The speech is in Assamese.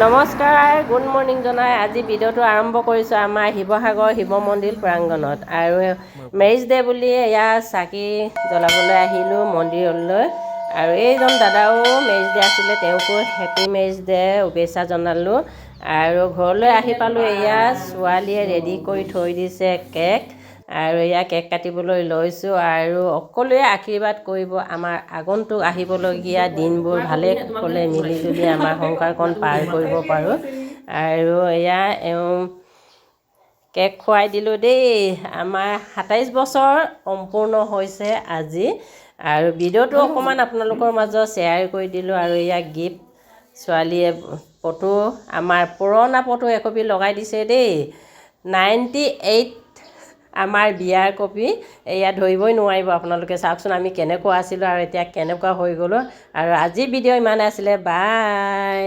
নমস্কাৰ, গুড মৰ্ণিং জনাই আজি ভিডিঅ'টো আৰম্ভ কৰিছোঁ আমাৰ শিৱসাগৰ শিৱ মন্দিৰ প্ৰাংগণত। আৰু মেৰিজ ডে বুলি এয়া চাকি জ্বলাবলৈ আহিলোঁ মন্দিৰলৈ। আৰু এইজন দাদাও মেৰিজ ডে আছিলে, তেওঁকো হেপী মেৰিজ ডে শুভেচ্ছা জনালোঁ। আৰু ঘৰলৈ আহি পালোঁ, এয়া ছোৱালীয়ে ৰেডি কৰি থৈ দিছে কেক। আৰু এয়া কেক কাটিবলৈ লৈছোঁ। আৰু সকলোৱে আশীৰ্বাদ কৰিব আমাৰ আগন্তুক আহিবলগীয়া দিনবোৰ ভালে কুশলে মিলিজুলি আমাৰ সংসাৰখন পাৰ কৰিব পাৰোঁ। আৰু এয়া কেক খুৱাই দিলোঁ দেই। আমাৰ 27 বছৰ সম্পূৰ্ণ হৈছে আজি। আৰু ভিডিঅ'টো অকণমান আপোনালোকৰ মাজত শ্বেয়াৰ কৰি দিলোঁ। আৰু এয়া গিফ্ট ছোৱালীয়ে ফটো, আমাৰ পুৰণা ফটো একপি লগাই দিছে দেই। 98 আমাৰ বিয়াৰ কপি। এয়া ধৰিবই নোৱাৰিব আপোনালোকে, চাওকচোন আমি কেনেকুৱা আছিলোঁ আৰু এতিয়া কেনেকুৱা হৈ গ'লোঁ। আৰু আজিৰ ভিডিঅ' ইমানে আছিলে, বাই।